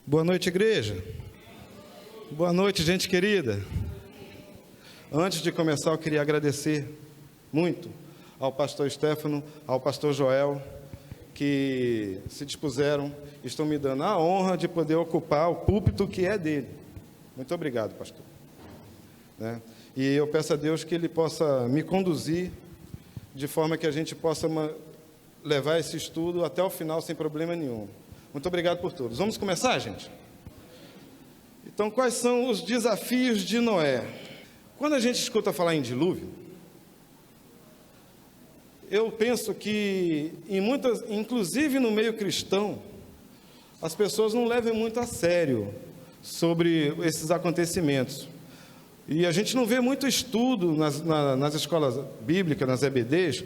Boa noite, igreja. Boa noite, gente querida. Antes de começar, eu queria agradecer muito ao pastor Stefano, ao pastor Joel, que se dispuseram, estão me dando a honra de poder ocupar o púlpito que é dele. Muito obrigado, pastor. E eu peço a Deus que Ele possa me conduzir de forma que a gente possa levar esse estudo até o final sem problema nenhum. Muito obrigado por todos. Vamos começar, gente? Então, quais são os desafios de Noé? Quando a gente escuta falar em dilúvio, eu penso que, inclusive no meio cristão, as pessoas não levam muito a sério sobre esses acontecimentos. E a gente não vê muito estudo nas escolas bíblicas, nas EBDs,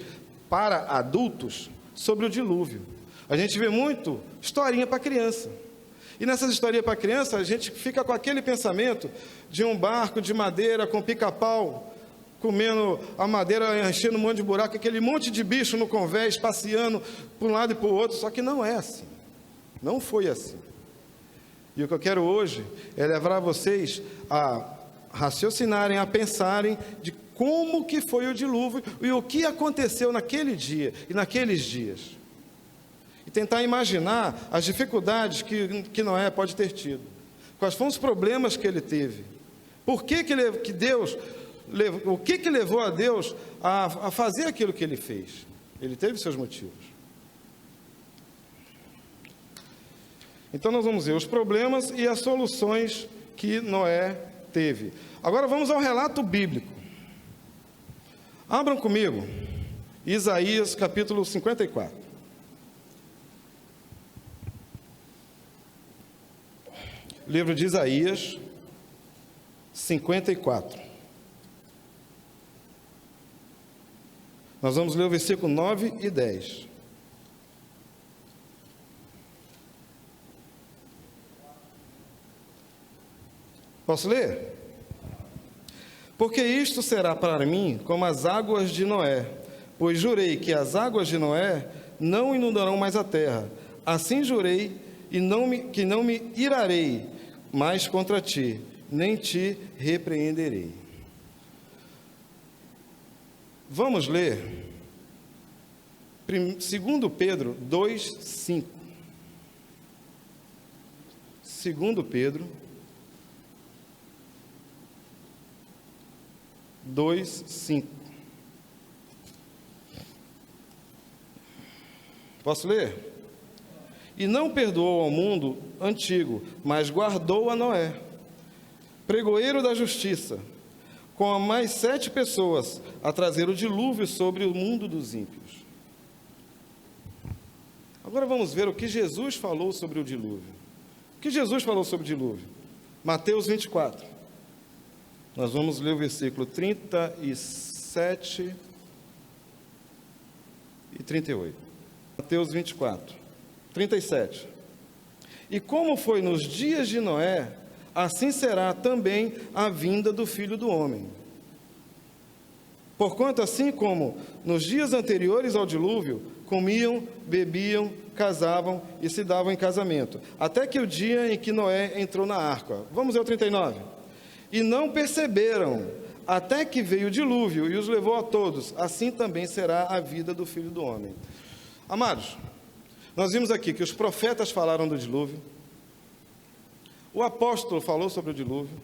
para adultos, sobre o dilúvio. A gente vê muito historinha para criança. E nessas historinhas para criança, a gente fica com aquele pensamento de um barco de madeira com pica-pau, comendo a madeira, enchendo um monte de buraco, aquele monte de bicho no convés, passeando para um lado e para o outro. Só que não é assim. Não foi assim. E o que eu quero hoje é levar vocês a raciocinarem, a pensarem de como que foi o dilúvio e o que aconteceu naquele dia e naqueles dias. E tentar imaginar as dificuldades que Noé pode ter tido. Quais foram os problemas que ele teve. Por que Deus, o que levou a Deus a fazer aquilo que ele fez? Ele teve seus motivos. Então nós vamos ver os problemas e as soluções que Noé teve. Agora vamos ao relato bíblico. Abram comigo Isaías capítulo 54. Livro de Isaías 54. Nós vamos ler o versículo 9 e 10. Posso ler? Porque isto será para mim como as águas de Noé, pois jurei que as águas de Noé não inundarão mais a terra. Assim jurei que não me irarei mais contra ti, nem te repreenderei. Vamos ler 2 Pedro 2:5. 2 Pedro 2:5. Posso ler? E não perdoou ao mundo antigo, mas guardou a Noé, pregoeiro da justiça, com a mais 7 pessoas, a trazer o dilúvio sobre o mundo dos ímpios. Agora vamos ver o que Jesus falou sobre o dilúvio. O que Jesus falou sobre o dilúvio? Mateus 24. Nós vamos ler o versículo 37 e 38. Mateus 24. 37. E como foi nos dias de Noé, assim será também a vinda do Filho do Homem. Porquanto assim como nos dias anteriores ao dilúvio, comiam, bebiam, casavam e se davam em casamento, até que o dia em que Noé entrou na arca. Vamos ao 39. E não perceberam, até que veio o dilúvio e os levou a todos, assim também será a vida do Filho do Homem. Amados, nós vimos aqui que os profetas falaram do dilúvio, o apóstolo falou sobre o dilúvio,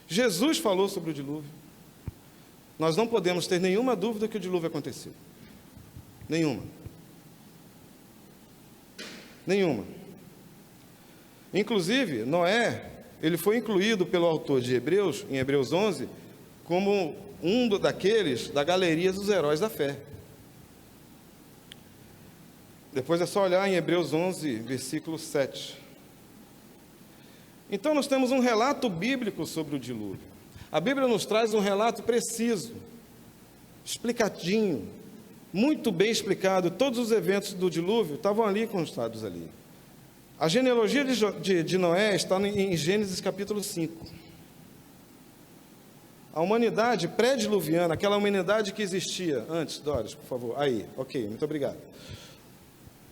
Jesus falou sobre o dilúvio. Nós não podemos ter nenhuma dúvida que o dilúvio aconteceu. Nenhuma. Nenhuma. Inclusive, Noé, ele foi incluído pelo autor de Hebreus, em Hebreus 11, como um daqueles da galeria dos heróis da fé. Depois é só olhar em Hebreus 11, versículo 7. Então nós temos um relato bíblico sobre o dilúvio. A Bíblia nos traz um relato preciso, explicadinho, muito bem explicado. Todos os eventos do dilúvio estavam ali constados ali. A genealogia de Noé está em Gênesis capítulo 5. A humanidade pré-diluviana, aquela humanidade que existia antes, Doris, por favor. Aí, ok, muito obrigado.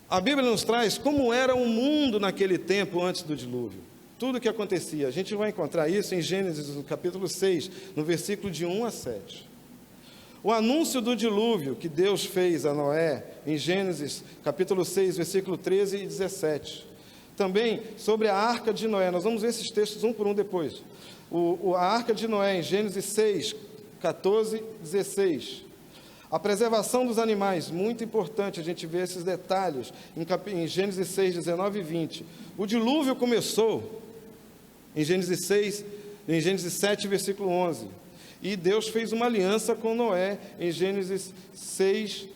A Bíblia nos traz como era o mundo naquele tempo antes do dilúvio. Tudo o que acontecia. A gente vai encontrar isso em Gênesis, no capítulo 6, no versículo de 1 a 7. O anúncio do dilúvio que Deus fez a Noé, em Gênesis, capítulo 6, versículo 13 e 17. Também sobre a arca de Noé. Nós vamos ver esses textos um por um depois. A arca de Noé, em Gênesis 6, 14 e 16. A preservação dos animais, muito importante a gente ver esses detalhes em Gênesis 6, 19 e 20. O dilúvio começou em Gênesis 7, versículo 11. E Deus fez uma aliança com Noé em Gênesis 6,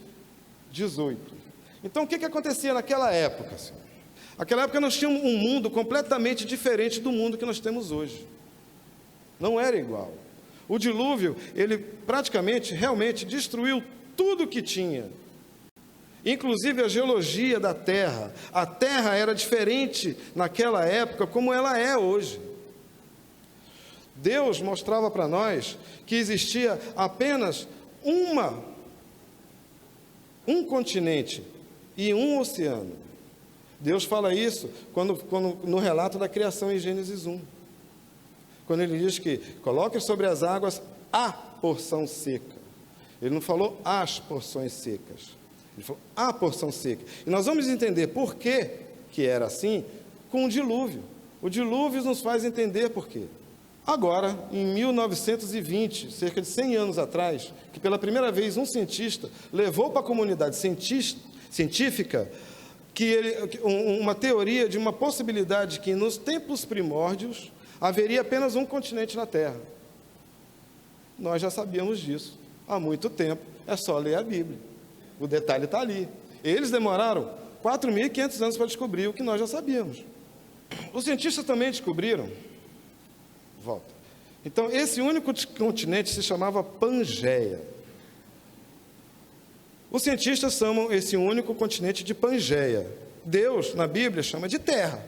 18. Então, o que acontecia naquela época? Naquela época nós tínhamos um mundo completamente diferente do mundo que nós temos hoje. Não era igual. O dilúvio, ele praticamente, realmente destruiu tudo que tinha. Inclusive a geologia da terra. A terra era diferente naquela época como ela é hoje. Deus mostrava para nós que existia apenas um continente e um oceano. Deus fala isso no relato da criação em Gênesis 1. Quando ele diz que coloque sobre as águas a porção seca. Ele não falou as porções secas. Ele falou a porção seca. E nós vamos entender por que era assim com o dilúvio. O dilúvio nos faz entender por quê. Agora, em 1920, cerca de 100 anos atrás, que pela primeira vez um cientista levou para a comunidade científica uma teoria de uma possibilidade que nos tempos primórdios haveria apenas um continente na Terra. Nós já sabíamos disso há muito tempo, é só ler a Bíblia. O detalhe está ali. Eles demoraram 4.500 anos para descobrir o que nós já sabíamos. Os cientistas também descobriram. Volta. Então, esse único continente se chamava Pangeia. Os cientistas chamam esse único continente de Pangeia. Deus, na Bíblia, chama de terra.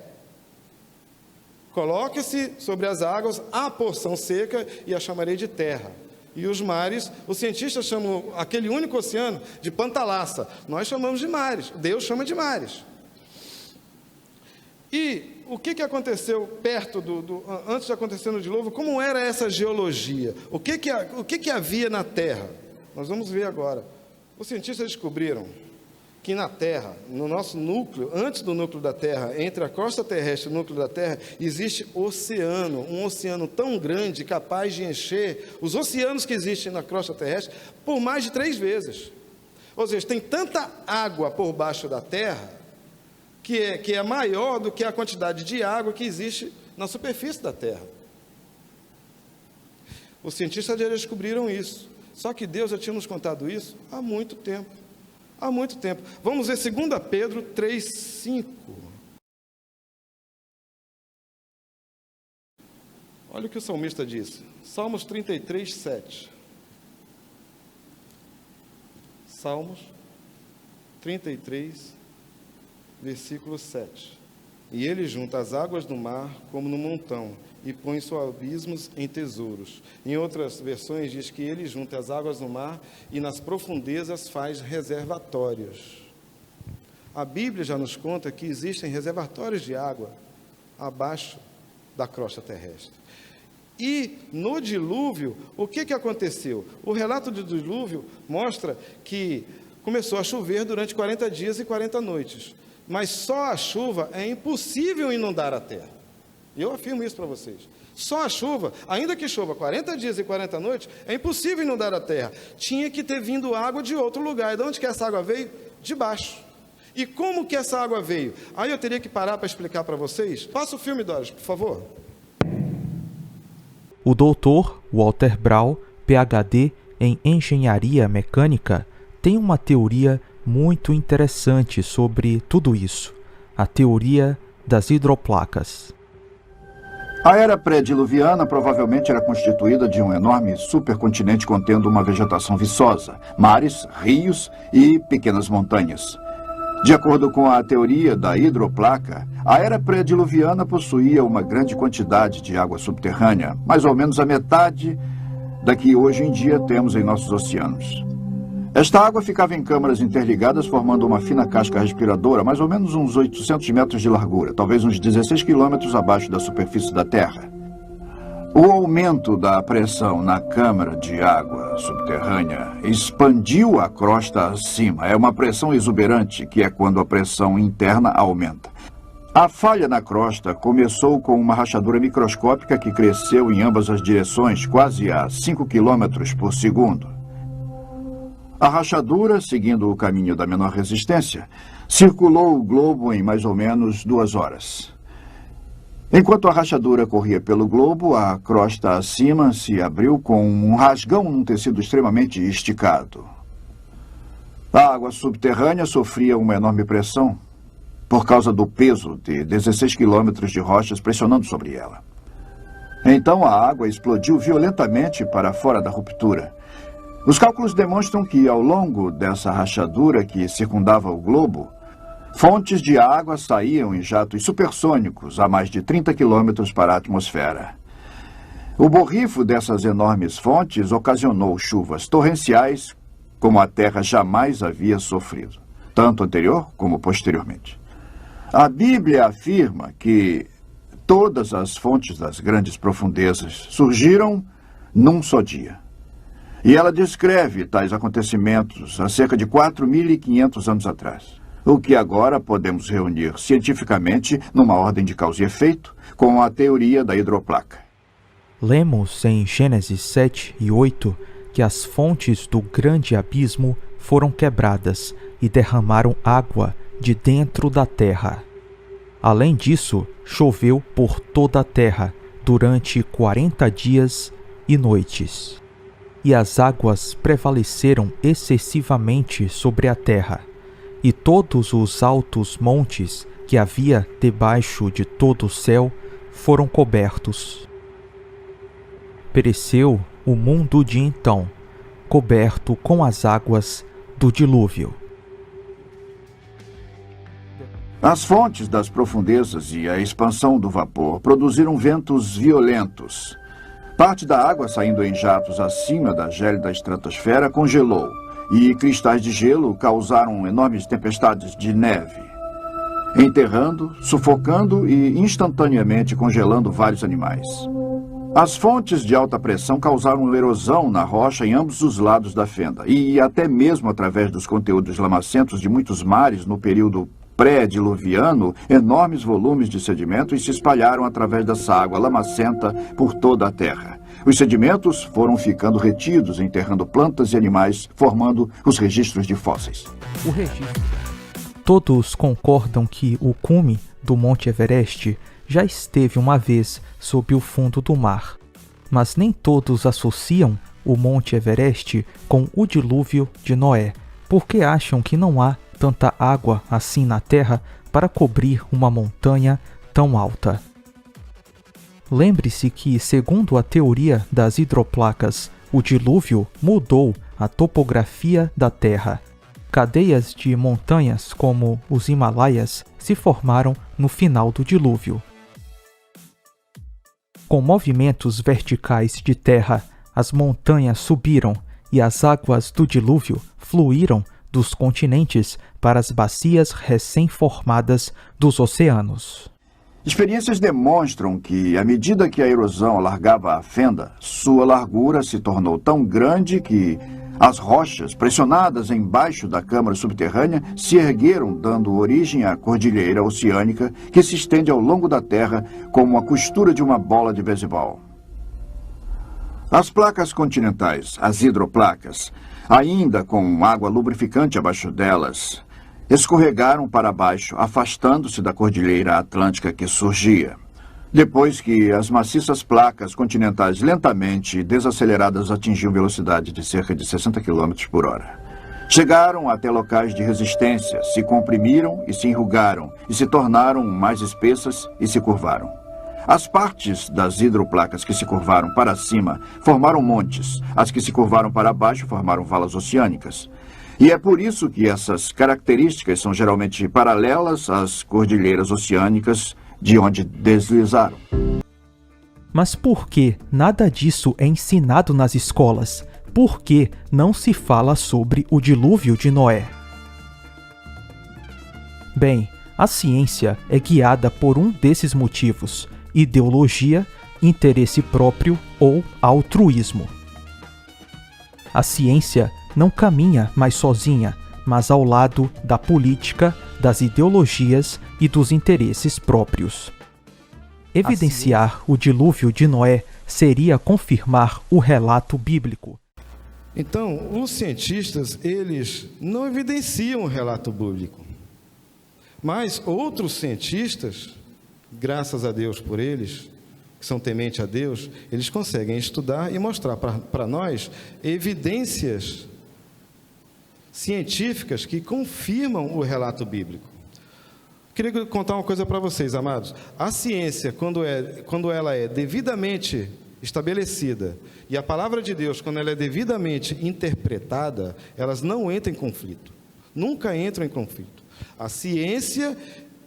Coloque-se sobre as águas a porção seca e a chamarei de terra. E os mares, os cientistas chamam aquele único oceano de Pantalassa. Nós chamamos de mares. Deus chama de mares. E o que aconteceu antes de acontecer no dilúvio? Como era essa geologia? O que havia na Terra? Nós vamos ver agora. Os cientistas descobriram que na Terra, no nosso núcleo, antes do núcleo da Terra, entre a crosta terrestre e o núcleo da Terra, existe oceano, um oceano tão grande, capaz de encher os oceanos que existem na crosta terrestre por mais de 3 vezes. Ou seja, tem tanta água por baixo da Terra que é maior do que a quantidade de água que existe na superfície da Terra. Os cientistas já descobriram isso. Só que Deus já tinha nos contado isso há muito tempo. Há muito tempo. Vamos ver 2 Pedro 3:5. Olha o que o salmista disse. Salmos 33:7. Salmos 33, versículo 7. E ele junta as águas do mar como no montão, e põe seus abismos em tesouros. Em outras versões diz que ele junta as águas do mar e nas profundezas faz reservatórios. A Bíblia já nos conta que existem reservatórios de água abaixo da crosta terrestre. E no dilúvio, o que aconteceu? O relato do dilúvio mostra que começou a chover durante 40 dias e 40 noites. Mas só a chuva é impossível inundar a terra. E eu afirmo isso para vocês. Só a chuva, ainda que chova 40 dias e 40 noites, é impossível inundar a terra. Tinha que ter vindo água de outro lugar. E de onde que essa água veio? De baixo. E como que essa água veio? Aí eu teria que parar para explicar para vocês. Passa o filme, Doris, por favor. O doutor Walter Brau, PhD em Engenharia Mecânica, tem uma teoria muito interessante sobre tudo isso. A teoria das hidroplacas. A era pré-diluviana provavelmente era constituída de um enorme supercontinente contendo uma vegetação viçosa, mares, rios e pequenas montanhas. De acordo com a teoria da hidroplaca, a era pré-diluviana possuía uma grande quantidade de água subterrânea, mais ou menos a metade da que hoje em dia temos em nossos oceanos. Esta água ficava em câmaras interligadas, formando uma fina casca respiradora, mais ou menos uns 800 metros de largura, talvez uns 16 quilômetros abaixo da superfície da Terra. O aumento da pressão na câmara de água subterrânea expandiu a crosta acima. É uma pressão exuberante, que é quando a pressão interna aumenta. A falha na crosta começou com uma rachadura microscópica que cresceu em ambas as direções, quase a 5 km por segundo. A rachadura, seguindo o caminho da menor resistência, circulou o globo em mais ou menos 2 horas. Enquanto a rachadura corria pelo globo, a crosta acima se abriu com um rasgão num tecido extremamente esticado. A água subterrânea sofria uma enorme pressão por causa do peso de 16 quilômetros de rochas pressionando sobre ela. Então a água explodiu violentamente para fora da ruptura. Os cálculos demonstram que, ao longo dessa rachadura que circundava o globo, fontes de água saíam em jatos supersônicos a mais de 30 quilômetros para a atmosfera. O borrifo dessas enormes fontes ocasionou chuvas torrenciais como a Terra jamais havia sofrido, tanto anterior como posteriormente. A Bíblia afirma que todas as fontes das grandes profundezas surgiram num só dia. E ela descreve tais acontecimentos há cerca de 4.500 anos atrás. O que agora podemos reunir cientificamente numa ordem de causa e efeito com a teoria da hidroplaca. Lemos em Gênesis 7 e 8 que as fontes do grande abismo foram quebradas e derramaram água de dentro da terra. Além disso, choveu por toda a terra durante 40 dias e noites. E as águas prevaleceram excessivamente sobre a terra, e todos os altos montes que havia debaixo de todo o céu foram cobertos. Pereceu o mundo de então, coberto com as águas do dilúvio. As fontes das profundezas e a expansão do vapor produziram ventos violentos. Parte da água saindo em jatos acima da gélida estratosfera congelou, e cristais de gelo causaram enormes tempestades de neve, enterrando, sufocando e instantaneamente congelando vários animais. As fontes de alta pressão causaram erosão na rocha em ambos os lados da fenda, e até mesmo através dos conteúdos lamacentos de muitos mares no período pré-diluviano, enormes volumes de sedimentos se espalharam através dessa água lamacenta por toda a terra. Os sedimentos foram ficando retidos, enterrando plantas e animais, formando os registros de fósseis. O registro. Todos concordam que o cume do Monte Everest já esteve uma vez sob o fundo do mar, mas nem todos associam o Monte Everest com o dilúvio de Noé, porque acham que não há tanta água assim na Terra para cobrir uma montanha tão alta. Lembre-se que, segundo a teoria das hidroplacas, o dilúvio mudou a topografia da Terra. Cadeias de montanhas como os Himalaias se formaram no final do dilúvio. Com movimentos verticais de terra, as montanhas subiram e as águas do dilúvio fluíram dos continentes para as bacias recém-formadas dos oceanos. Experiências demonstram que, à medida que a erosão alargava a fenda, sua largura se tornou tão grande que as rochas, pressionadas embaixo da câmara subterrânea, se ergueram, dando origem à cordilheira oceânica que se estende ao longo da Terra como a costura de uma bola de beisebol. As placas continentais, as hidroplacas, ainda com água lubrificante abaixo delas, escorregaram para baixo, afastando-se da cordilheira atlântica que surgia. Depois que as maciças placas continentais lentamente desaceleradas atingiam velocidade de cerca de 60 km por hora. Chegaram até locais de resistência, se comprimiram e se enrugaram, e se tornaram mais espessas e se curvaram. As partes das hidroplacas que se curvaram para cima formaram montes, as que se curvaram para baixo formaram valas oceânicas. E é por isso que essas características são geralmente paralelas às cordilheiras oceânicas de onde deslizaram. Mas por que nada disso é ensinado nas escolas? por que não se fala sobre o dilúvio de Noé? Bem, a ciência é guiada por um desses motivos: ideologia, interesse próprio ou altruísmo. A ciência não caminha mais sozinha, mas ao lado da política, das ideologias e dos interesses próprios. Evidenciar o dilúvio de Noé seria confirmar o relato bíblico. Então, os cientistas, eles não evidenciam o relato bíblico. Mas outros cientistas, graças a Deus por eles, que são tementes a Deus, eles conseguem estudar e mostrar para nós evidências científicas que confirmam o relato bíblico. Queria contar uma coisa para vocês, amados. A ciência, quando ela é devidamente estabelecida, e a palavra de Deus, quando ela é devidamente interpretada, elas não entram em conflito. Nunca entram em conflito. A ciência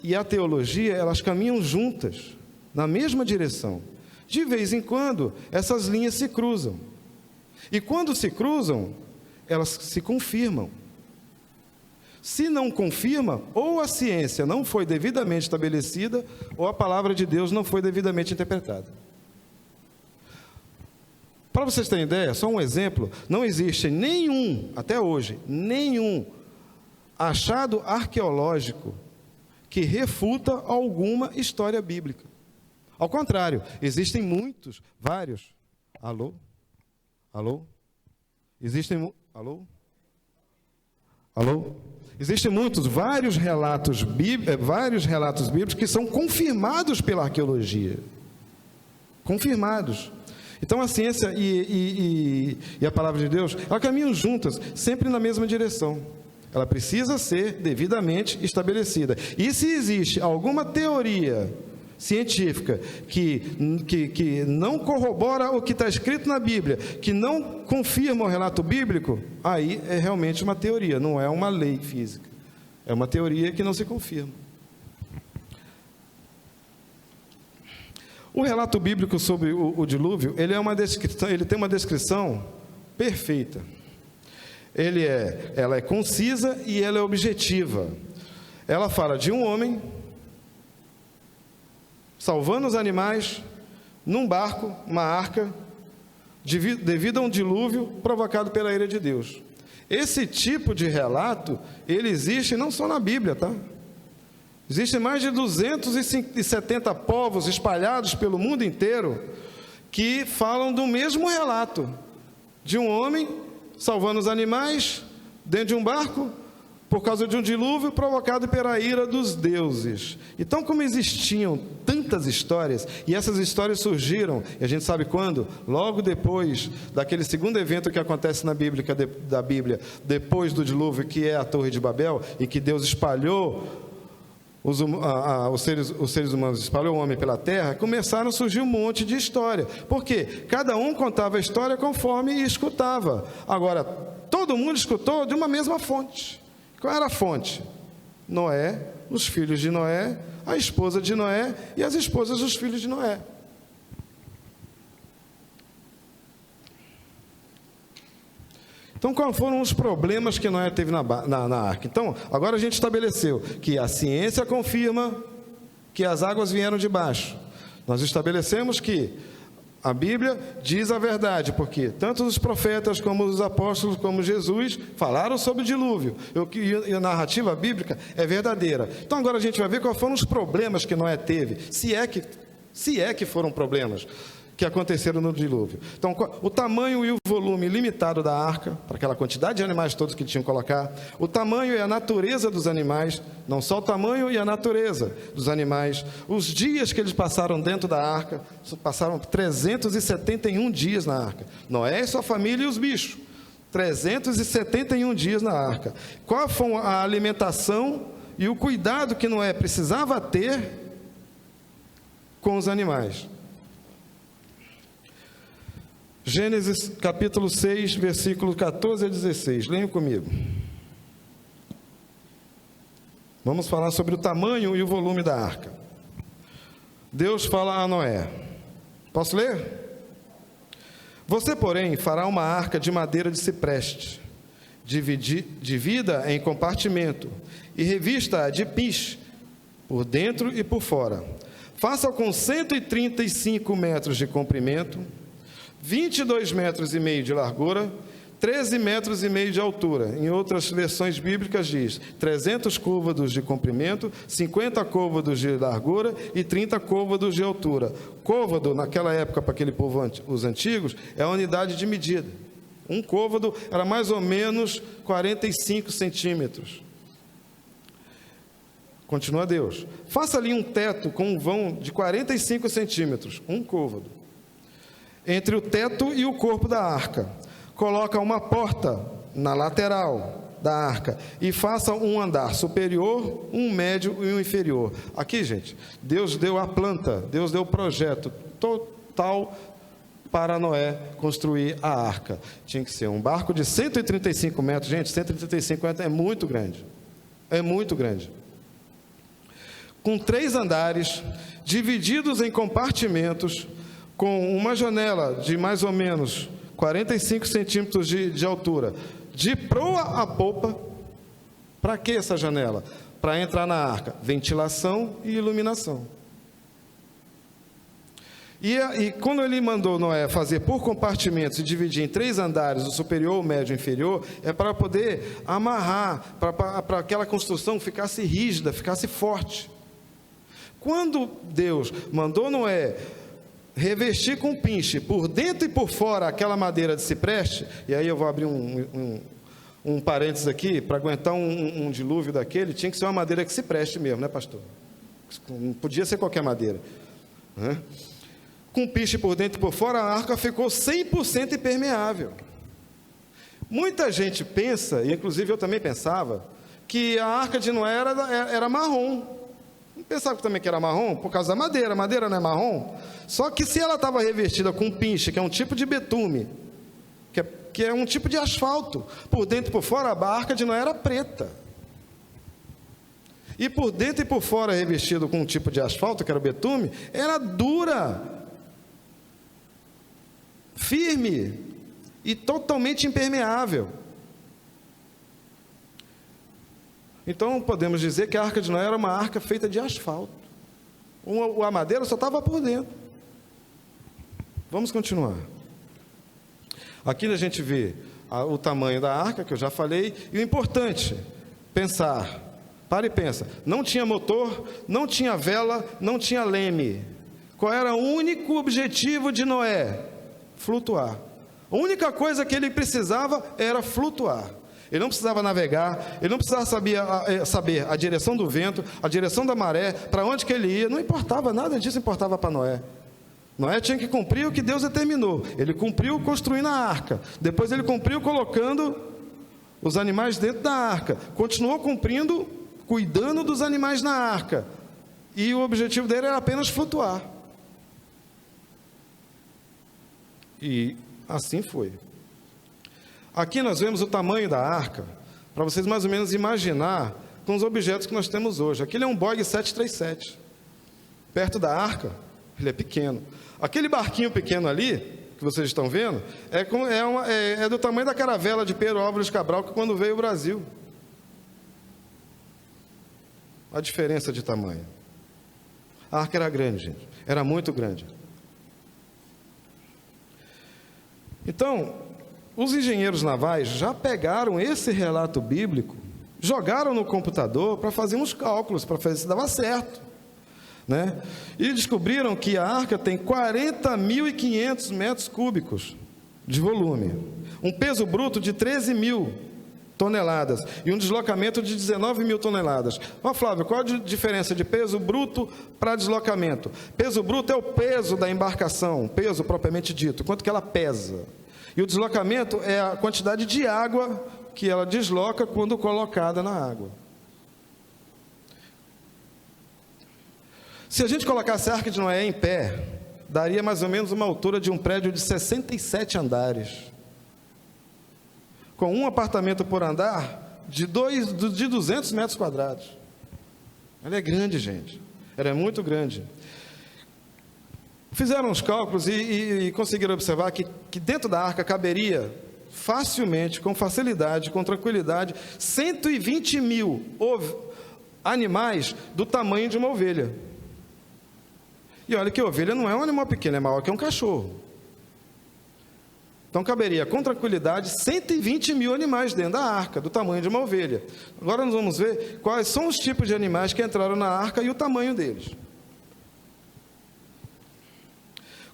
e a teologia, elas caminham juntas, na mesma direção. De vez em quando, essas linhas se cruzam. E quando se cruzam, elas se confirmam. Se não confirma, ou a ciência não foi devidamente estabelecida, ou a palavra de Deus não foi devidamente interpretada. Para vocês terem ideia, só um exemplo, não existe nenhum, até hoje, nenhum achado arqueológico que refuta alguma história bíblica. Ao contrário, existem muitos, vários. Alô? Alô? Existem... Alô? Alô? Existem vários relatos bíblicos que são confirmados pela arqueologia. Confirmados. Então a ciência e a palavra de Deus, elas caminham juntas, sempre na mesma direção. Ela precisa ser devidamente estabelecida. E se existe alguma teoria científica que não corrobora o que está escrito na Bíblia, que não confirma o relato bíblico, aí é realmente uma teoria, não é uma lei física. É uma teoria que não se confirma. O relato bíblico sobre o dilúvio, ele tem uma descrição perfeita. Ela é concisa e ela é objetiva. Ela fala de um homem salvando os animais num barco, uma arca, devido a um dilúvio provocado pela ira de Deus. Esse tipo de relato, ele existe não só na Bíblia, tá? Existem mais de 270 povos espalhados pelo mundo inteiro que falam do mesmo relato, de um homem salvando os animais dentro de um barco, por causa de um dilúvio provocado pela ira dos deuses. Então, como existiam tantas histórias, e essas histórias surgiram, e a gente sabe quando? Logo depois daquele segundo evento que acontece na Bíblia, depois do dilúvio, que é a Torre de Babel, e que Deus espalhou os seres humanos, espalhou o homem pela terra, começaram a surgir um monte de história. Por quê? Cada um contava a história conforme escutava. Agora, todo mundo escutou de uma mesma fonte. Qual era a fonte? Noé, os filhos de Noé, a esposa de Noé e as esposas dos filhos de Noé. Então, quais foram os problemas que Noé teve na arca? Então, agora a gente estabeleceu que a ciência confirma que as águas vieram de baixo. Nós estabelecemos que a Bíblia diz a verdade, porque tanto os profetas como os apóstolos, como Jesus, falaram sobre o dilúvio. E a narrativa bíblica é verdadeira. Então agora a gente vai ver quais foram os problemas que Noé teve, se é que foram problemas que aconteceram no dilúvio. Então, o tamanho e o volume limitado da arca, para aquela quantidade de animais todos que tinham que colocar, o tamanho e a natureza dos animais, não só o tamanho e a natureza dos animais, os dias que eles passaram dentro da arca, passaram 371 dias na arca. Noé e sua família e os bichos, 371 dias na arca. Qual foi a alimentação e o cuidado que Noé precisava ter com os animais? Gênesis capítulo 6, versículos 14 a 16. Leiam comigo. Vamos falar sobre o tamanho e o volume da arca. Deus fala a Noé. Posso ler? Você, porém, fará uma arca de madeira de cipreste, divida em compartimento, e revista-a de piche, por dentro e por fora. Faça com 135 metros de comprimento, 22 metros e meio de largura, 13 metros e meio de altura. Em outras versões bíblicas diz 300 côvados de comprimento, 50 côvados de largura e 30 côvados de altura. Côvado, naquela época, para aquele povo, os antigos, é a unidade de medida. Um côvado era mais ou menos 45 centímetros. Continua Deus. Faça ali um teto com um vão de 45 centímetros, um côvado, entre o teto e o corpo da arca. Coloca uma porta na lateral da arca e faça um andar superior, um médio e um inferior. Aqui, gente, Deus deu a planta, Deus deu o projeto total para Noé construir a arca. Tinha que ser um barco de 135 metros. Gente, 135 metros é muito grande. É muito grande. Com 3 andares, divididos em compartimentos, com uma janela de mais ou menos 45 centímetros de altura, de proa a popa. Para que essa janela? Para entrar na arca, ventilação e iluminação. E quando ele mandou Noé fazer por compartimentos e dividir em 3 andares, o superior, o médio e o inferior, é para poder amarrar, para aquela construção ficasse rígida, ficasse forte. Quando Deus mandou Noé revestir com pinche, por dentro e por fora, aquela madeira de cipreste, e aí eu vou abrir um parênteses aqui, para aguentar um dilúvio daquele, tinha que ser uma madeira que cipreste mesmo, né, pastor? Não podia ser qualquer madeira, né? Com pinche por dentro e por fora, a arca ficou 100% impermeável. Muita gente pensa, e inclusive eu também pensava, que a arca de Noé era marrom. Pensava também que era marrom por causa da madeira. A madeira não é marrom? Só que se ela estava revestida com pinche, que é um tipo de betume, que é um tipo de asfalto, por dentro e por fora, a arca de Noé era preta. E por dentro e por fora, revestido com um tipo de asfalto, que era o betume, era dura, firme e totalmente impermeável. Então podemos dizer que a arca de Noé era uma arca feita de asfalto. A madeira só estava por dentro. Vamos continuar. Aqui a gente vê o tamanho da arca, que eu já falei, e o importante, pensar. Para e pensa. Não tinha motor, não tinha vela, não tinha leme. Qual era o único objetivo de Noé? Flutuar. A única coisa que ele precisava era flutuar. Ele não precisava navegar, ele não precisava saber a direção do vento, a direção da maré, para onde que ele ia, não importava, nada disso importava para Noé. Noé tinha que cumprir o que Deus determinou. Ele cumpriu construindo a arca, depois ele cumpriu colocando os animais dentro da arca, continuou cumprindo, cuidando dos animais na arca, e o objetivo dele era apenas flutuar. E assim foi. Aqui nós vemos o tamanho da arca, para vocês mais ou menos imaginar com os objetos que nós temos hoje. Aquele é um Boeing 737. Perto da arca, ele é pequeno. Aquele barquinho pequeno ali, que vocês estão vendo, é do tamanho da caravela de Pedro Álvares Cabral, que quando veio ao Brasil. A diferença de tamanho. A arca era grande, gente. Era muito grande. Então, os engenheiros navais já pegaram esse relato bíblico, jogaram no computador para fazer uns cálculos, para ver se dava certo, né? E descobriram que a arca tem 40.500 metros cúbicos de volume, um peso bruto de 13.000 toneladas e um deslocamento de 19.000 toneladas. Ó, Flávio, qual a diferença de peso bruto para deslocamento? Peso bruto é o peso da embarcação, peso propriamente dito, quanto que ela pesa. E o deslocamento é a quantidade de água que ela desloca quando colocada na água. Se a gente colocasse a arca de Noé em pé, daria mais ou menos uma altura de um prédio de 67 andares. Com um apartamento por andar de 200 metros quadrados. Ela é grande, gente. Ela é muito grande. Fizeram os cálculos e conseguiram observar que dentro da arca caberia facilmente, com facilidade, com tranquilidade, 120 mil animais do tamanho de uma ovelha. E olha que a ovelha não é um animal pequeno, é maior que um cachorro. Então caberia com tranquilidade 120 mil animais dentro da arca, do tamanho de uma ovelha. Agora nós vamos ver quais são os tipos de animais que entraram na arca e o tamanho deles.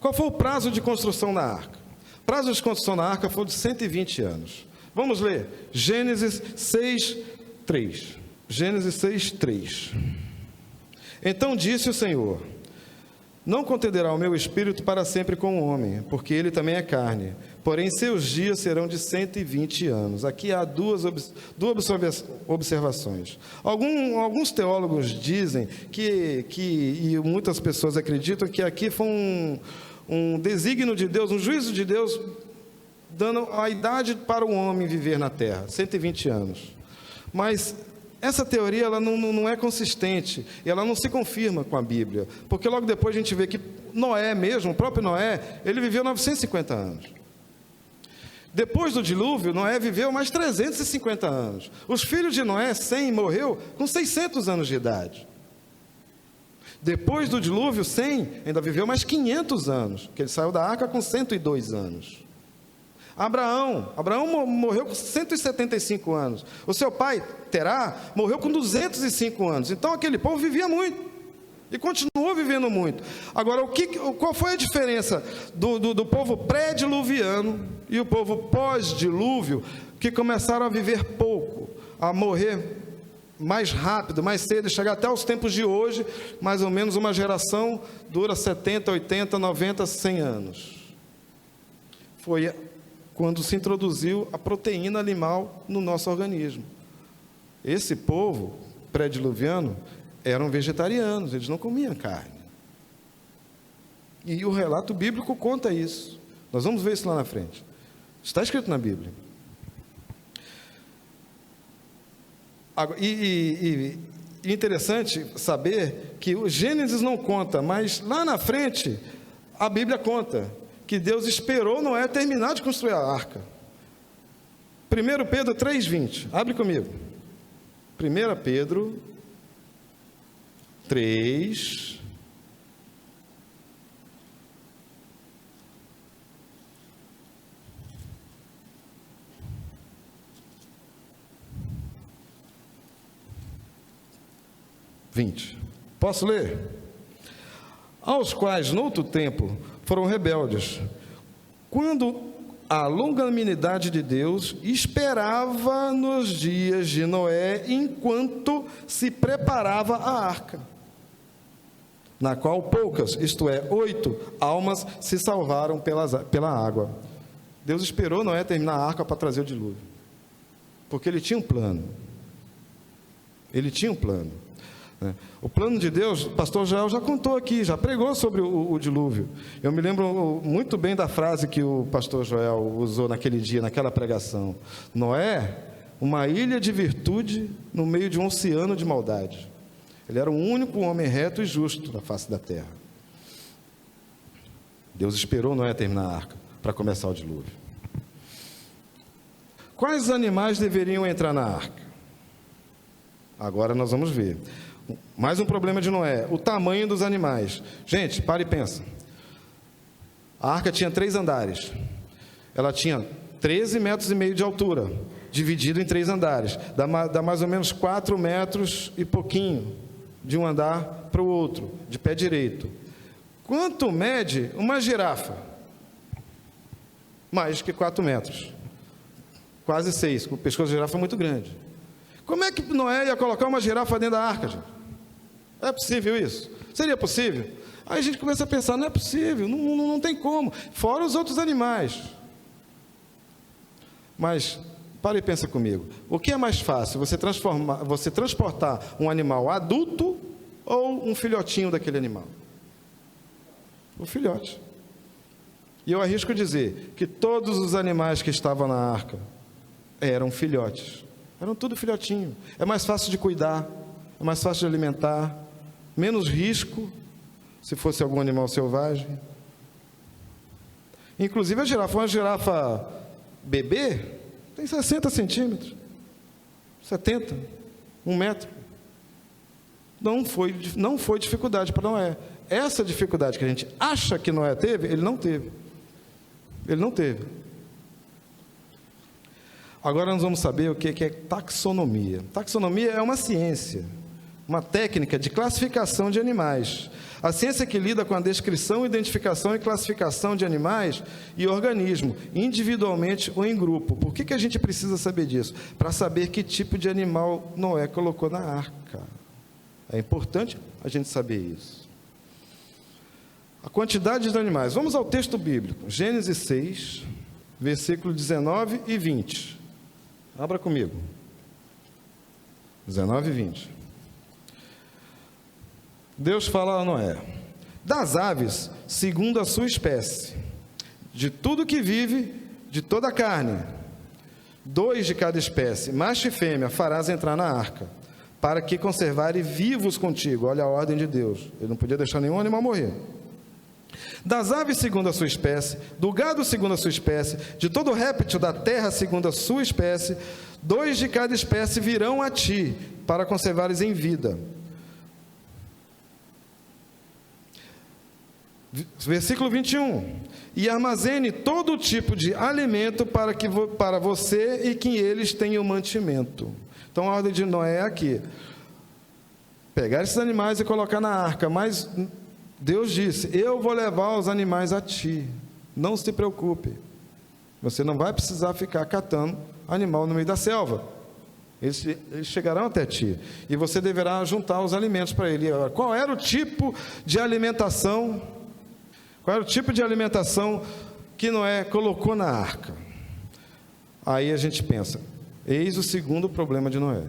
Qual foi o prazo de construção da arca? O prazo de construção da arca foi de 120 anos. Vamos ler Gênesis 6:3. Gênesis 6:3. Então disse o Senhor: não contenderá o meu espírito para sempre com o homem, porque ele também é carne, porém seus dias serão de 120 anos. Aqui há duas observações. Alguns teólogos dizem e muitas pessoas acreditam que aqui foi um desígnio de Deus, um juízo de Deus, dando a idade para o homem viver na terra, 120 anos. Mas essa teoria ela não é consistente, e ela não se confirma com a Bíblia, porque logo depois a gente vê que Noé mesmo, o próprio Noé, ele viveu 950 anos. Depois do dilúvio, Noé viveu mais 350 anos. Os filhos de Noé, Sem, morreu com 600 anos de idade. Depois do dilúvio, Sem ainda viveu mais 500 anos, que ele saiu da arca com 102 anos. Abraão morreu com 175 anos. O seu pai, Terá, morreu com 205 anos. Então aquele povo vivia muito e continuou vivendo muito. Agora, qual foi a diferença do povo pré-diluviano e o povo pós-dilúvio, que começaram a viver pouco, a morrer mais rápido, mais cedo, e chegar até os tempos de hoje? Mais ou menos uma geração dura 70, 80, 90, 100 anos. Foi quando se introduziu a proteína animal no nosso organismo. Esse povo pré-diluviano eram vegetarianos, eles não comiam carne. E o relato bíblico conta isso. Nós vamos ver isso lá na frente. Está escrito na Bíblia. E interessante saber que o Gênesis não conta, mas lá na frente a Bíblia conta que Deus esperou Noé terminar de construir a arca. 1 Pedro 3:20, abre comigo. 1 Pedro 3, posso ler? Aos quais, noutro tempo, foram rebeldes, quando a longanimidade de Deus esperava nos dias de Noé, enquanto se preparava a arca, na qual poucas, isto é, 8 almas se salvaram pela água. Deus esperou Noé terminar a arca para trazer o dilúvio, porque ele tinha um plano. Ele tinha um plano. O plano de Deus, o pastor Joel já contou aqui, já pregou sobre o dilúvio. Eu me lembro muito bem da frase que o pastor Joel usou naquele dia, naquela pregação. Noé, uma ilha de virtude no meio de um oceano de maldade. Ele era o único homem reto e justo na face da terra. Deus esperou Noé terminar a arca para começar o dilúvio. Quais animais deveriam entrar na arca? Agora nós vamos ver. Mais um problema de Noé, o tamanho dos animais. Gente, para e pensa. A arca tinha 3 andares. Ela tinha 13,5 metros de altura, dividido em 3 andares. Dá mais ou menos 4 metros e pouquinho, de um andar para o outro, de pé direito. Quanto mede uma girafa? Mais que 4 metros. Quase 6, o pescoço da girafa é muito grande. Como é que Noé ia colocar uma girafa dentro da arca, gente? É possível isso? Seria possível? Aí a gente começa a pensar, não é possível, não tem como, fora os outros animais. Mas, para e pensa comigo, o que é mais fácil, você transportar um animal adulto ou um filhotinho daquele animal? O filhote. E eu arrisco dizer que todos os animais que estavam na arca eram filhotes. Eram tudo filhotinho. É mais fácil de cuidar, é mais fácil de alimentar, menos risco, se fosse algum animal selvagem. Inclusive a girafa, uma girafa bebê, tem 60 centímetros, 70, 1 metro. Não foi dificuldade para Noé. Essa dificuldade que a gente acha que Noé teve, ele não teve. Ele não teve. Agora nós vamos saber o que é taxonomia. Taxonomia é uma ciência, uma técnica de classificação de animais. A ciência que lida com a descrição, identificação e classificação de animais e organismos, individualmente ou em grupo. Por que a gente precisa saber disso? Para saber que tipo de animal Noé colocou na arca. É importante a gente saber isso. A quantidade de animais. Vamos ao texto bíblico. Gênesis 6, versículo 19 e 20. Abra comigo. 19 e 20. Deus fala a Noé: das aves, segundo a sua espécie, de tudo que vive, de toda a carne, 2 de cada espécie, macho e fêmea, farás entrar na arca, para que conservarem vivos contigo. Olha a ordem de Deus. Ele não podia deixar nenhum animal morrer. Das aves segundo a sua espécie, do gado segundo a sua espécie, de todo réptil da terra segundo a sua espécie, 2 de cada espécie virão a ti, para conservares em vida. Versículo 21. E armazene todo tipo de alimento para você e que eles tenham mantimento. Então a ordem de Noé é aqui: pegar esses animais e colocar na arca, mas Deus disse: eu vou levar os animais a ti, não se preocupe, você não vai precisar ficar catando animal no meio da selva, eles chegarão até ti, e você deverá juntar os alimentos para ele. Qual era o tipo de alimentação? Qual era o tipo de alimentação que Noé colocou na arca? Aí a gente pensa, eis o segundo problema de Noé.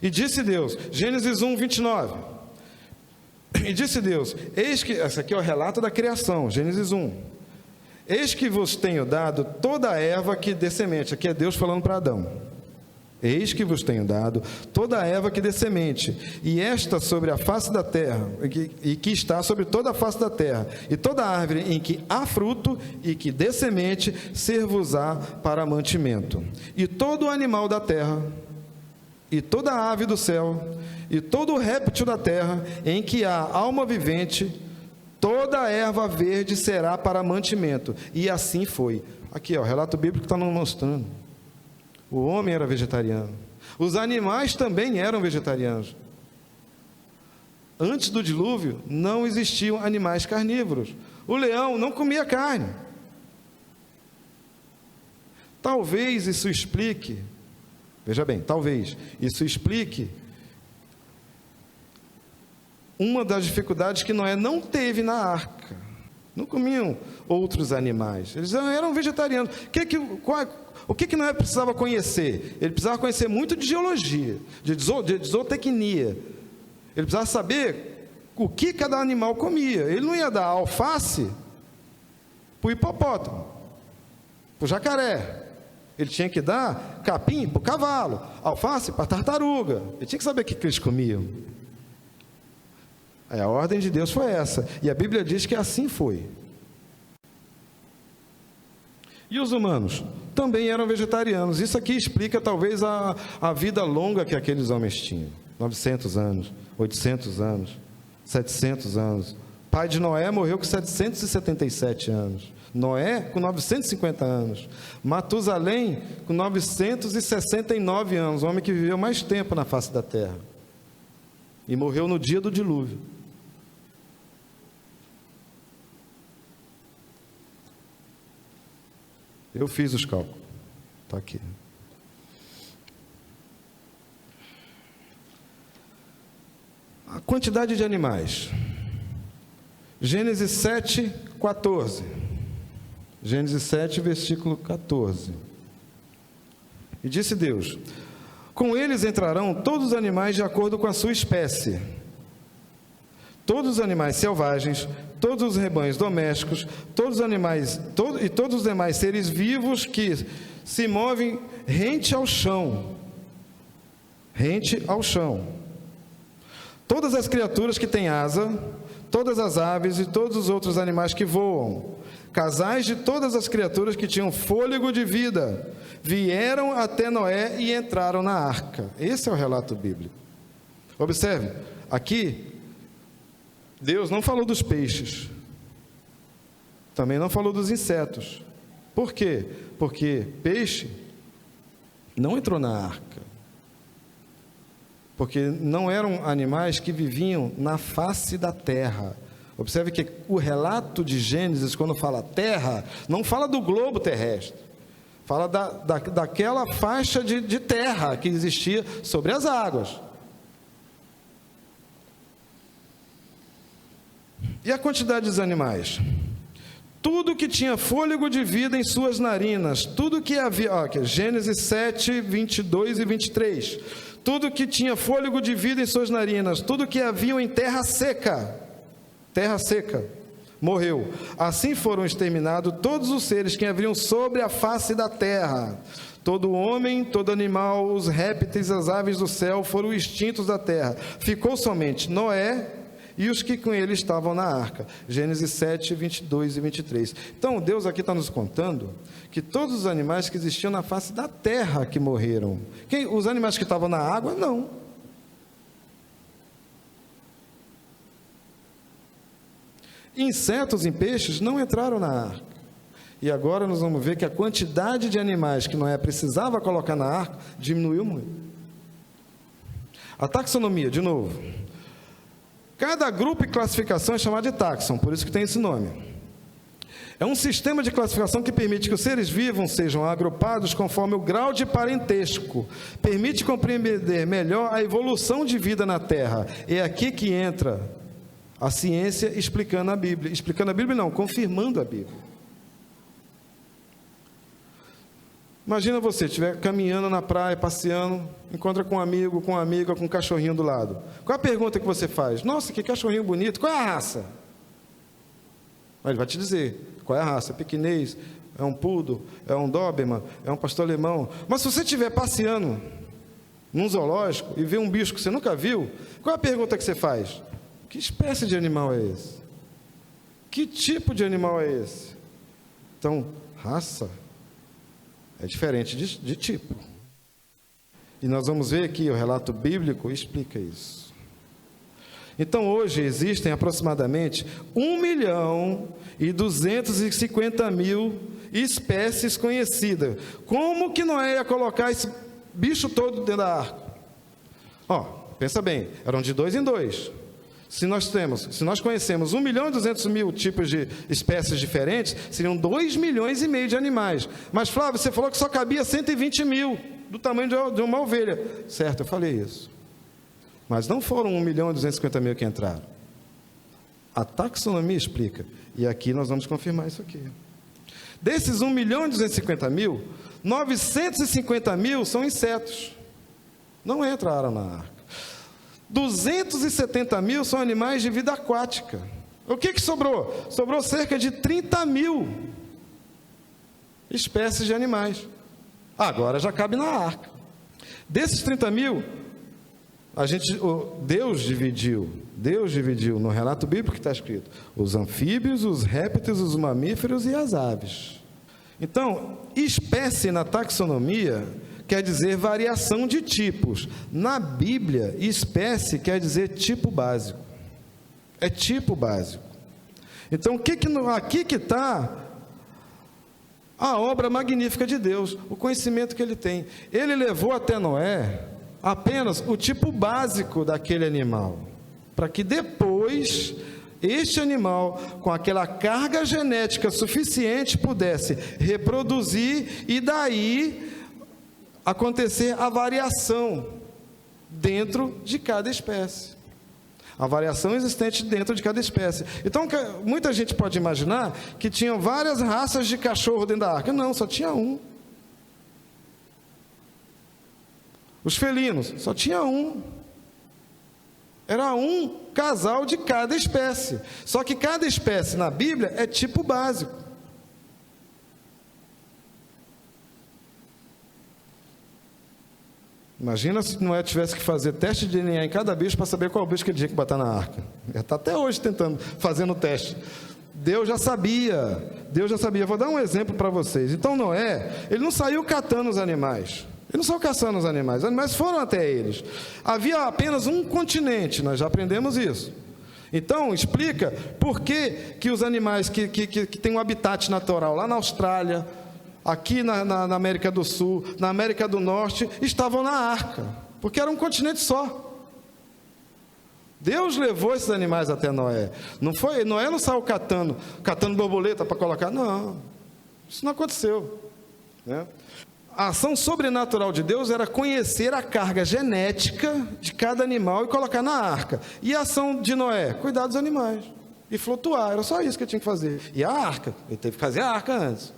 E disse Deus, Gênesis 1, 29, e disse Deus, eis que, esse aqui é o relato da criação, Gênesis 1, eis que vos tenho dado toda a erva que dê semente. Aqui é Deus falando para Adão. Eis que vos tenho dado toda a erva que dê semente, e esta sobre a face da terra, e que está sobre toda a face da terra, e toda árvore em que há fruto e que dê semente, ser-vos-á para mantimento. E todo animal da terra, e toda ave do céu, e todo réptil da terra, em que há alma vivente, toda a erva verde será para mantimento. E assim foi. Aqui, ó, o relato bíblico está nos mostrando. O homem era vegetariano. Os animais também eram vegetarianos. Antes do dilúvio, não existiam animais carnívoros. O leão não comia carne. Talvez isso explique, veja bem, talvez isso explique uma das dificuldades que Noé não teve na arca. Não comiam outros animais. Eles eram vegetarianos. O que Noé precisava conhecer? Ele precisava conhecer muito de geologia, de zootecnia. Ele precisava saber o que cada animal comia. Ele não ia dar alface para o hipopótamo, para o jacaré. Ele tinha que dar capim para o cavalo, alface para a tartaruga. Ele tinha que saber o que eles comiam. A ordem de Deus foi essa. E a Bíblia diz que assim foi. E os humanos também eram vegetarianos. Isso aqui explica talvez a vida longa que aqueles homens tinham. 900 anos, 800 anos, 700 anos. O pai de Noé morreu com 777 anos. Noé com 950 anos. Matusalém com 969 anos. O homem que viveu mais tempo na face da terra. E morreu no dia do dilúvio. Eu fiz os cálculos. Está aqui. A quantidade de animais. Gênesis 7, 14. Gênesis 7, versículo 14. E disse Deus: com eles entrarão todos os animais de acordo com a sua espécie. Todos os animais selvagens, todos os rebanhos domésticos, todos os animais, e todos os demais seres vivos que se movem rente ao chão. Rente ao chão. Todas as criaturas que têm asa, todas as aves e todos os outros animais que voam, casais de todas as criaturas que tinham fôlego de vida, vieram até Noé e entraram na arca. Esse é o relato bíblico. Observe, aqui, Deus não falou dos peixes, também não falou dos insetos. Por quê? Porque peixe não entrou na arca, porque não eram animais que viviam na face da terra. Observe que o relato de Gênesis, quando fala terra, não fala do globo terrestre, fala daquela faixa de terra que existia sobre as águas. E a quantidade dos animais? Tudo que tinha fôlego de vida em suas narinas, tudo que havia, Gênesis 7, 22 e 23, tudo que tinha fôlego de vida em suas narinas, tudo que haviam em terra seca, morreu. Assim foram exterminados todos os seres que haviam sobre a face da terra. Todo homem, todo animal, os répteis, as aves do céu foram extintos da terra. Ficou somente Noé e os que com ele estavam na arca. Gênesis 7, 22 e 23. Então, Deus aqui está nos contando que todos os animais que existiam na face da terra que morreram. Os animais que estavam na água, não. Insetos e peixes não entraram na arca. E agora nós vamos ver que a quantidade de animais que Noé precisava colocar na arca diminuiu muito. A taxonomia, de novo. Cada grupo e classificação é chamado de taxon, por isso que tem esse nome. É um sistema de classificação que permite que os seres vivos sejam agrupados conforme o grau de parentesco. Permite compreender melhor a evolução de vida na Terra. É aqui que entra a ciência explicando a Bíblia. Explicando a Bíblia não, confirmando a Bíblia. Imagina você estiver caminhando na praia, passeando, encontra com um amigo, com uma amiga, com um cachorrinho do lado. Qual a pergunta que você faz? Nossa, que cachorrinho bonito, qual é a raça? Ele vai te dizer, qual é a raça? É pequinês, é um poodle, é um doberman, é um pastor alemão. Mas se você estiver passeando num zoológico e ver um bicho que você nunca viu, qual é a pergunta que você faz? Que espécie de animal é esse? Que tipo de animal é esse? Então, raça é diferente de tipo. E nós vamos ver aqui, o relato bíblico explica isso. Então, hoje existem aproximadamente 1.250.000 espécies conhecidas. Como que Noé ia colocar esse bicho todo dentro da arca? Pensa bem, eram de 2 em 2. Se nós conhecemos 1.200.000 tipos de espécies diferentes, seriam 2,5 milhões de animais. Mas, Flávio, você falou que só cabia 120.000, do tamanho de uma ovelha. Certo, eu falei isso. Mas não foram 1.250.000 que entraram. A taxonomia explica. E aqui nós vamos confirmar isso aqui. Desses 1.250.000, 950.000 são insetos. Não entraram na arca. 270.000 são animais de vida aquática. O que sobrou? Sobrou cerca de 30.000 espécies de animais. Agora já cabe na arca. Desses 30.000, Deus dividiu no relato bíblico que está escrito, os anfíbios, os répteis, os mamíferos e as aves. Então, espécie na taxonomia quer dizer variação de tipos. Na Bíblia, espécie quer dizer tipo básico. É tipo básico. Então, aqui que está a obra magnífica de Deus, o conhecimento que Ele tem. Ele levou até Noé apenas o tipo básico daquele animal, para que depois este animal, com aquela carga genética suficiente, pudesse reproduzir e daí acontecer a variação dentro de cada espécie. A variação existente dentro de cada espécie. Então, muita gente pode imaginar que tinham várias raças de cachorro dentro da arca. Não, só tinha um. Os felinos, só tinha um. Era um casal de cada espécie. Só que cada espécie na Bíblia é tipo básico. Imagina se Noé tivesse que fazer teste de DNA em cada bicho para saber qual bicho que ele tinha que botar na arca. Ele está até hoje fazendo o teste. Deus já sabia. Vou dar um exemplo para vocês. Então Noé, ele não saiu catando os animais. Ele não saiu caçando os animais foram até eles. Havia apenas um continente, nós já aprendemos isso. Então, explica por que os animais que têm um habitat natural lá na Austrália, aqui na América do Sul, na América do Norte, estavam na arca, porque era um continente só. Deus levou esses animais até Noé. Noé não saiu catando borboleta para colocar, não. Isso não aconteceu, né? A ação sobrenatural de Deus era conhecer a carga genética de cada animal e colocar na arca. E a ação de Noé? Cuidar dos animais e flutuar, era só isso que ele tinha que fazer. E a arca? Ele teve que fazer a arca antes.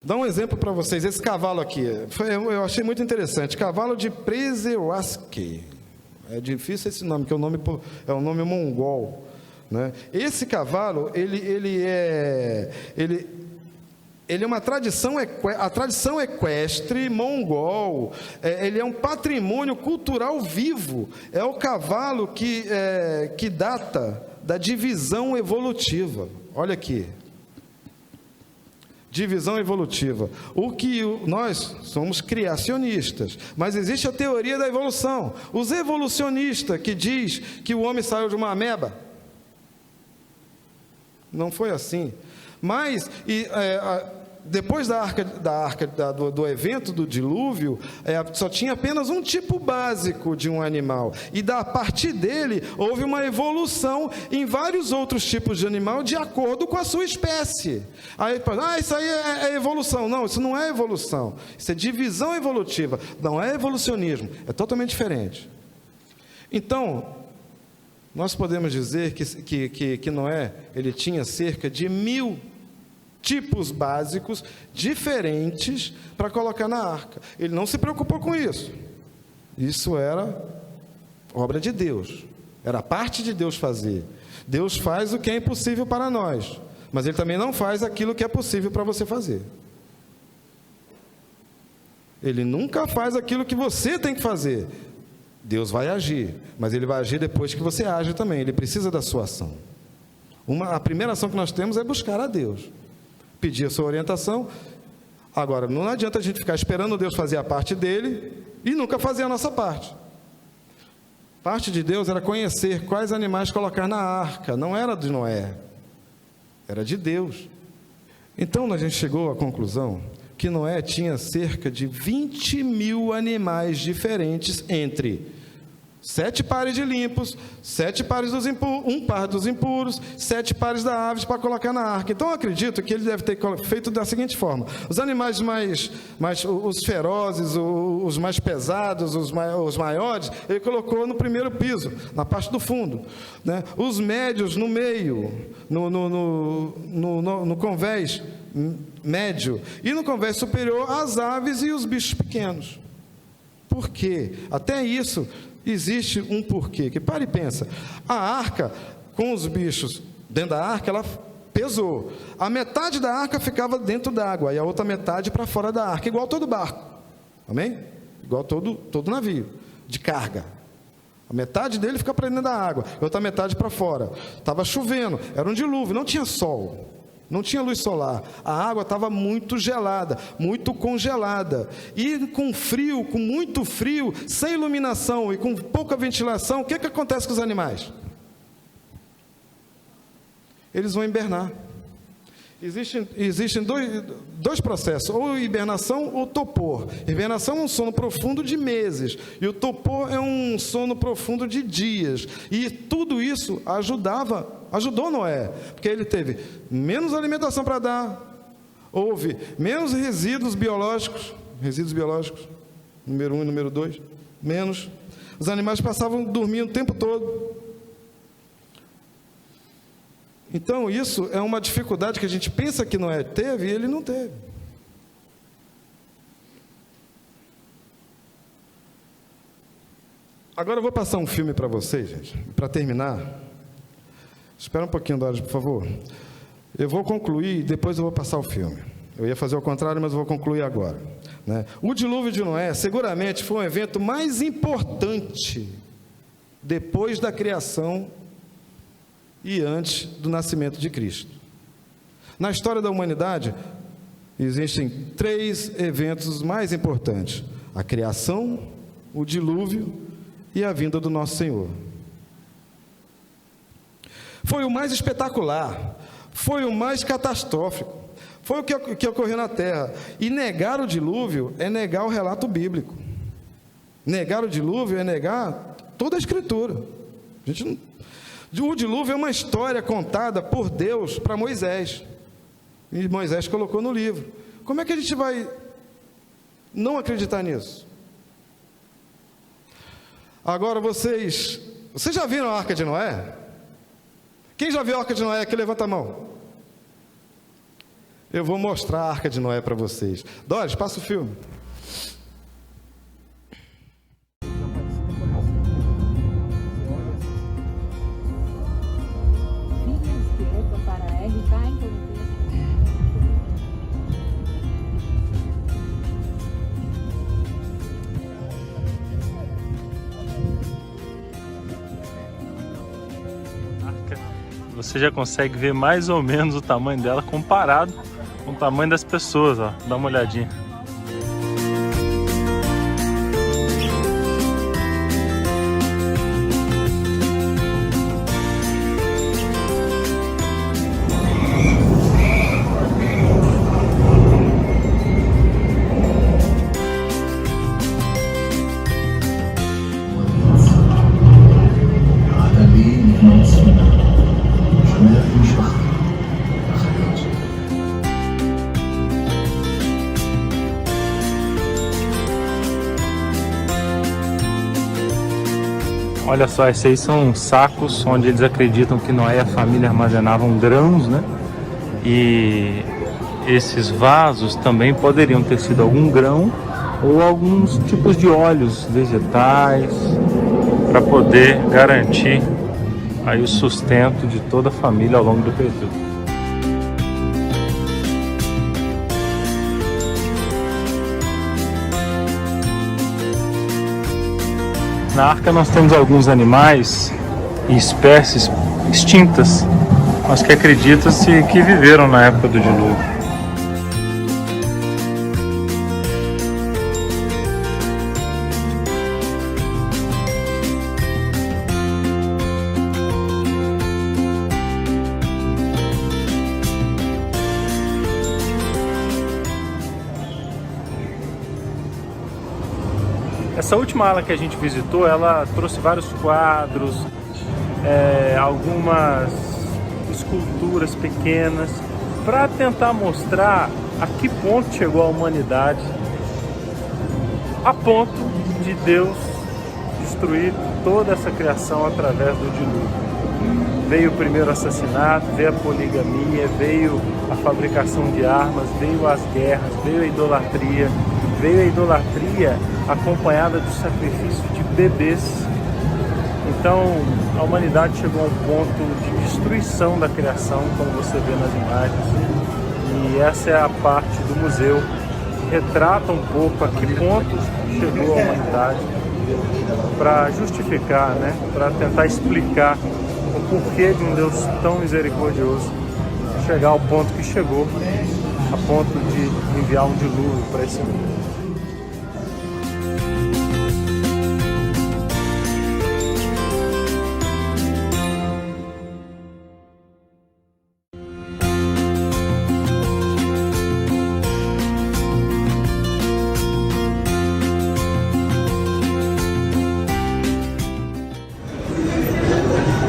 Dá um exemplo para vocês, esse cavalo aqui, eu achei muito interessante, cavalo de Przewalski, é difícil esse nome, que é um nome mongol, né? Esse cavalo, ele é uma tradição, a tradição equestre mongol, ele é um patrimônio cultural vivo, é o cavalo que data da divisão evolutiva, olha aqui. Divisão evolutiva. Nós somos criacionistas, mas existe a teoria da evolução. Os evolucionistas que diz que o homem saiu de uma ameba, não foi assim. Mas depois do evento do dilúvio, só tinha apenas um tipo básico de um animal, e a partir dele houve uma evolução em vários outros tipos de animal de acordo com a sua espécie. Aí, isso aí é evolução. Não, isso não é evolução, isso é divisão evolutiva, não é evolucionismo, é totalmente diferente. Então, nós podemos dizer que Noé, ele tinha cerca de 1000 tipos básicos diferentes para colocar na arca. Ele não se preocupou com isso. Isso era obra de Deus. Era parte de Deus fazer. Deus faz o que é impossível para nós, mas Ele também não faz aquilo que é possível para você fazer. Ele nunca faz aquilo que você tem que fazer. Deus vai agir, mas Ele vai agir depois que você age também. Ele precisa da sua ação. A primeira ação que nós temos é buscar a Deus, pedir a sua orientação. Agora, não adianta a gente ficar esperando Deus fazer a parte dele e nunca fazer a nossa parte. Parte de Deus era conhecer quais animais colocar na arca, não era de Noé, era de Deus. Então a gente chegou à conclusão que Noé tinha cerca de 20.000 animais diferentes, entre 7 pares de limpos, 7 pares um par dos impuros, 7 pares da aves para colocar na arca. Então eu acredito que ele deve ter feito da seguinte forma: os animais os ferozes, os mais pesados, os maiores, ele colocou no primeiro piso, na parte do fundo, né? Os médios no meio, no convés médio, e no convés superior as aves e os bichos pequenos. Por quê? Até isso existe um porquê, que para e pensa. A arca, com os bichos dentro da arca, ela pesou. A metade da arca ficava dentro d'água, e a outra metade para fora da arca, igual todo barco, amém? Igual todo navio, de carga. A metade dele fica para dentro da água, a outra metade para fora. Estava chovendo, era um dilúvio, não tinha sol, não tinha luz solar, a água estava muito gelada, muito congelada, e com frio, com muito frio, sem iluminação e com pouca ventilação, o que acontece com os animais? Eles vão hibernar. Existem dois processos, ou hibernação ou torpor. Hibernação é um sono profundo de meses, e o torpor é um sono profundo de dias, e tudo isso ajudou Noé, porque ele teve menos alimentação para dar, houve menos resíduos biológicos, número 1 e número 2, menos. Os animais passavam dormindo o tempo todo. Então isso é uma dificuldade que a gente pensa que Noé teve, e ele não teve. Agora eu vou passar um filme para vocês, gente, para terminar. Espera um pouquinho, Doris, por favor. Eu vou concluir, depois eu vou passar o filme. Eu ia fazer o contrário, mas eu vou concluir agora, né? O dilúvio de Noé seguramente foi um evento mais importante depois da criação e antes do nascimento de Cristo. Na história da humanidade, existem 3 eventos mais importantes: a criação, o dilúvio e a vinda do nosso Senhor. Foi o mais espetacular, foi o mais catastrófico, foi o que ocorreu na Terra. E negar o dilúvio é negar o relato bíblico. Negar o dilúvio é negar toda a Escritura. O dilúvio é uma história contada por Deus para Moisés. E Moisés colocou no livro. Como é que a gente vai não acreditar nisso? Agora vocês já viram a Arca de Noé? Quem já viu a Arca de Noé aqui, levanta a mão. Eu vou mostrar a Arca de Noé para vocês. Doris, passa o filme. Você já consegue ver mais ou menos o tamanho dela comparado com o tamanho das pessoas, ó. Dá uma olhadinha. Olha só, esses aí são sacos onde eles acreditam que Noé e a família armazenavam grãos, né? E esses vasos também poderiam ter sido algum grão ou alguns tipos de óleos vegetais para poder garantir aí o sustento de toda a família ao longo do período. Na arca nós temos alguns animais e espécies extintas, mas que acredita-se que viveram na época do dilúvio. Essa última ala que a gente visitou, ela trouxe vários quadros, algumas esculturas pequenas, para tentar mostrar a que ponto chegou a humanidade, a ponto de Deus destruir toda essa criação através do dilúvio. Veio o primeiro assassinato, veio a poligamia, veio a fabricação de armas, veio as guerras, veio a idolatria. Veio a idolatria acompanhada do sacrifício de bebês. Então a humanidade chegou a um ponto de destruição da criação, como você vê nas imagens. E essa é a parte do museu que retrata um pouco a que ponto chegou a humanidade, para justificar, né? Para tentar explicar o porquê de um Deus tão misericordioso chegar ao ponto que chegou, a ponto de enviar um dilúvio para esse mundo.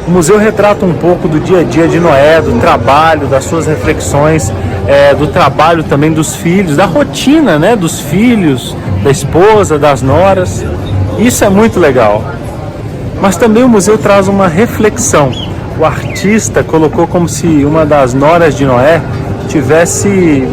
O museu retrata um pouco do dia a dia de Noé, do trabalho, das suas reflexões, do trabalho também dos filhos, da rotina, né, dos filhos, da esposa, das noras. Isso é muito legal. Mas também o museu traz uma reflexão. O artista colocou como se uma das noras de Noé tivesse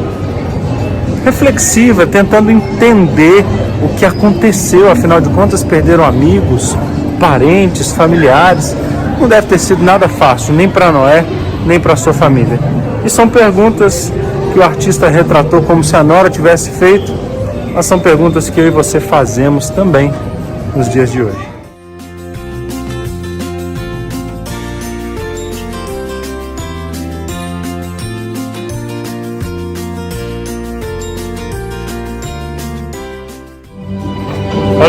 reflexiva, tentando entender o que aconteceu. Afinal de contas, perderam amigos, parentes, familiares. Não deve ter sido nada fácil, nem para Noé, nem para sua família. E são perguntas que o artista retratou como se a nora tivesse feito, mas são perguntas que eu e você fazemos também nos dias de hoje.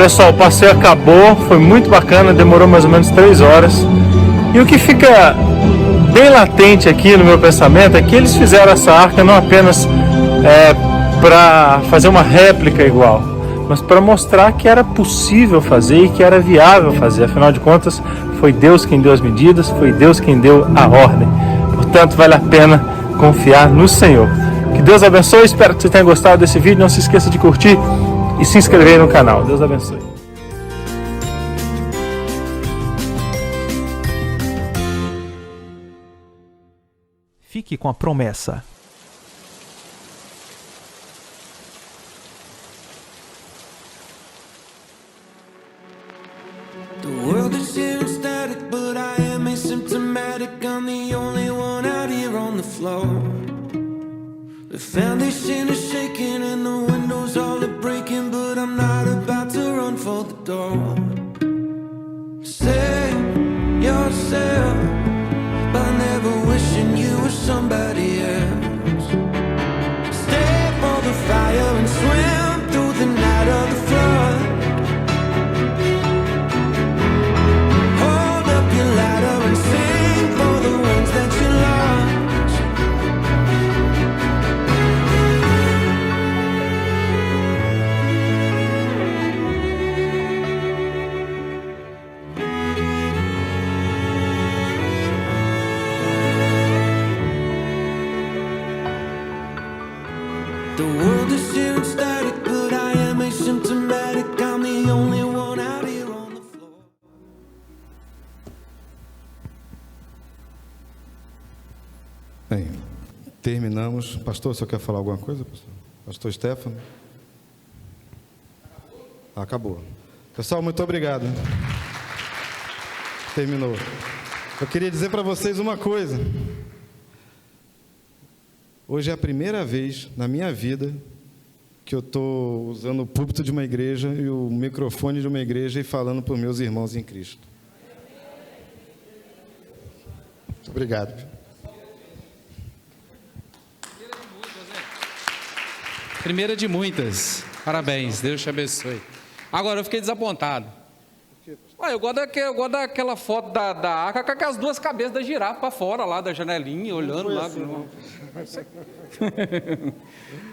Olha só, o passeio acabou, foi muito bacana, demorou mais ou menos 3 horas. E o que fica bem latente aqui no meu pensamento é que eles fizeram essa arca não apenas para fazer uma réplica igual, mas para mostrar que era possível fazer e que era viável fazer. Afinal de contas, foi Deus quem deu as medidas, foi Deus quem deu a ordem. Portanto, vale a pena confiar no Senhor. Que Deus abençoe, espero que você tenha gostado desse vídeo. Não se esqueça de curtir e se inscrever no canal. Deus abençoe. Fique com a promessa. The world is here static, but I am asymptomatic. I'm the only one out here on the floor. The foundation is shaking and the windows all are breaking, but I'm not about to run for the door. Save yourself by never wishing you were somebody else. Stay for the fire and swim through the night of the flood. Hold up your ladder and sing for the ones that you lost. The world is here and static, but I am asymptomatic. I'm the only one out here on the floor. Bem, terminamos. Pastor, você quer falar alguma coisa, pastor? Pastor Stefano? Acabou. Pessoal, muito obrigado. Terminou. Eu queria dizer para vocês uma coisa. Hoje é a primeira vez na minha vida que eu estou usando o púlpito de uma igreja e o microfone de uma igreja e falando para os meus irmãos em Cristo. Muito obrigado. Primeira de muitas. Parabéns, Deus te abençoe. Agora, eu fiquei desapontado. Ué, eu gosto daquela foto da arca com aquelas duas cabeças da girafa para fora, lá da janelinha, olhando lá.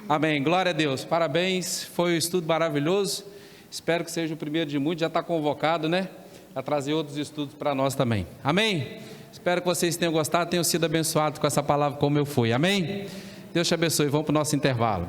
Amém, glória a Deus, parabéns, foi um estudo maravilhoso. Espero que seja o primeiro de muitos, já está convocado, né? A trazer outros estudos para nós também. Amém? Espero que vocês tenham gostado, tenham sido abençoados com essa palavra como eu fui. Amém? Deus te abençoe, vamos para o nosso intervalo.